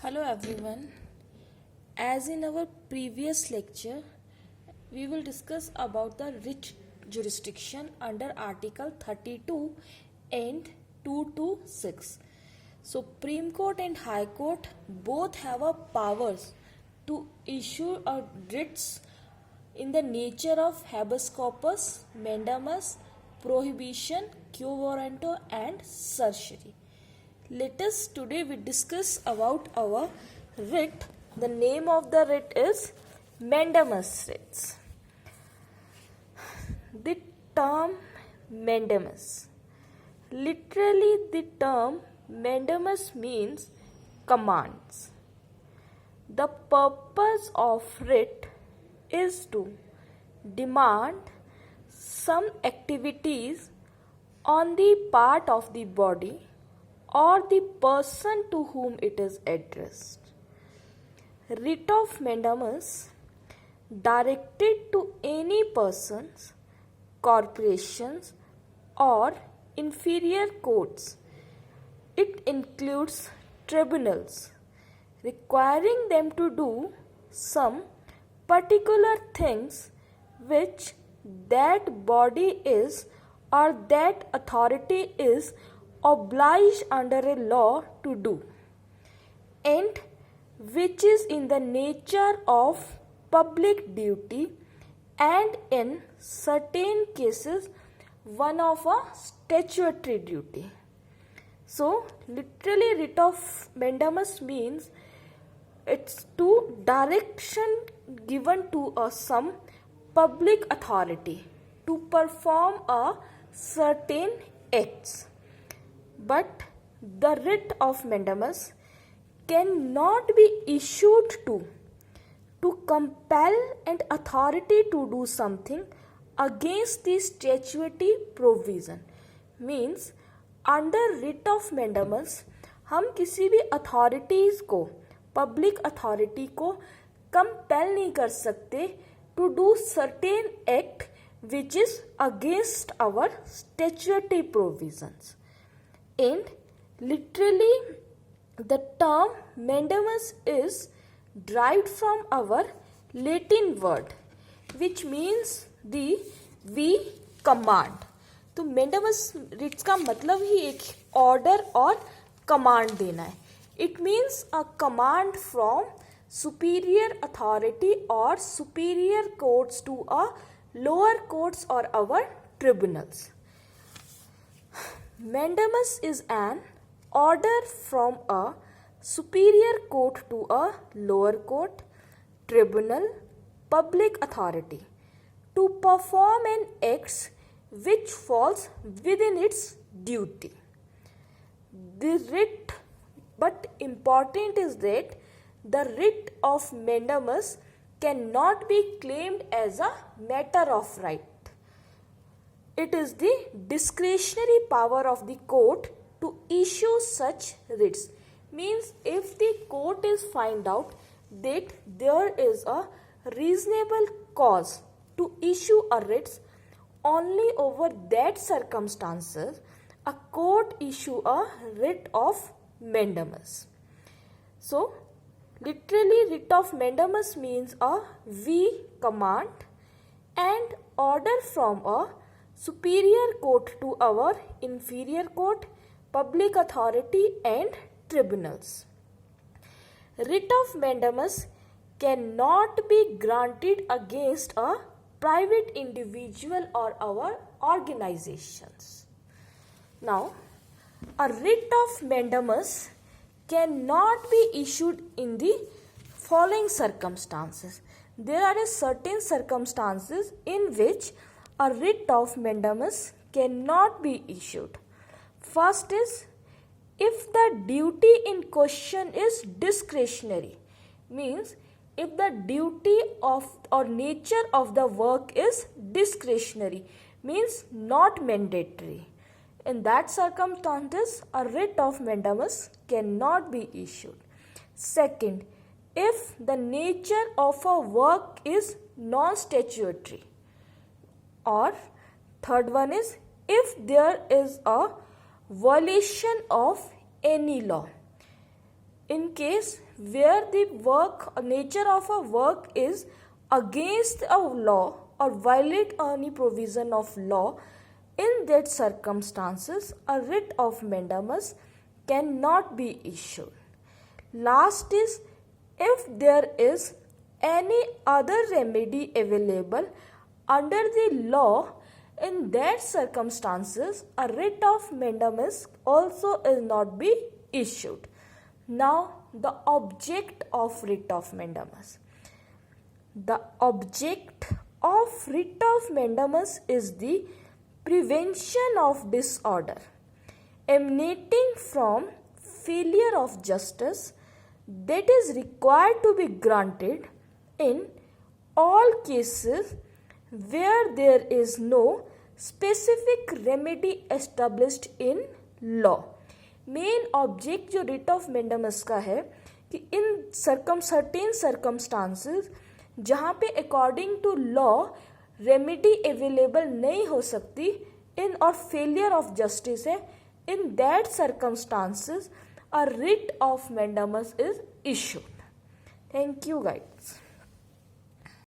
Hello everyone. As in our previous lecture, we will discuss about the writ jurisdiction under Article 32 and 226. So Supreme Court and High Court both have a powers to issue a writs in the nature of habeas corpus, mandamus, prohibition, quo warranto and certiorari. Let us today we discuss about our writ. The name of the writ is mandamus writs. The term mandamus. Literally the term mandamus means commands. The purpose of writ is to demand some activities on the part of the body or the person to whom it is addressed. Writ of mandamus directed to any persons, corporations or inferior courts. It includes tribunals requiring them to do some particular things which that body is or that authority is obliged under a law to do, and which is in the nature of public duty and in certain cases one of a statutory duty. So literally writ of mandamus means it's to direction given to some public authority to perform a certain acts. But the writ of mandamus cannot be issued to compel an authority to do something against the statutory provision. Means under writ of mandamus हम किसी भी authorities को, public authority को compel नहीं कर सकते to do certain act which is against our statutory provisions. And literally the term mandamus is derived from our Latin word which means the we command. तो mandamus writs का मतलब ही एक order और command देना है. It means a command from superior authority or superior courts to a lower courts or our tribunals. Mandamus is an order from a superior court to a lower court, tribunal, public authority to perform an act which falls within its duty. The writ, but important is that the writ of mandamus cannot be claimed as a matter of right. It is the discretionary power of the court to issue such writs. Means if the court is find out that there is a reasonable cause to issue a writs, only over that circumstances a court issue a writ of mandamus. So literally writ of mandamus means a we command and order from a superior court to our inferior court, public authority and tribunals. Writ of mandamus cannot be granted against a private individual or our organizations. Now, a writ of mandamus cannot be issued in the following circumstances. There are certain circumstances in which a writ of mandamus cannot be issued. First is if the duty in question is discretionary. Means if the duty of or nature of the work is discretionary, means not mandatory. In that circumstances, a writ of mandamus cannot be issued. Second, if the nature of a work is non-statutory. Or third one is if there is a violation of any law. in case where the nature of a work is against a law or violate any provision of law, in that circumstances a writ of mandamus cannot be issued. Last is, if there is any other remedy available under the law, in that circumstances a writ of mandamus also is not be issued. Now the object of writ of mandamus. The object of writ of mandamus is the prevention of disorder emanating from failure of justice that is required to be granted in all cases where there is no specific remedy established in law. Main object जो writ of mandamus का है कि in certain circumstances जहाँ पे according to law remedy available नहीं हो सकती in और फेलियर ऑफ जस्टिस है, in that circumstances a writ of mandamus is issued. Thank you guides.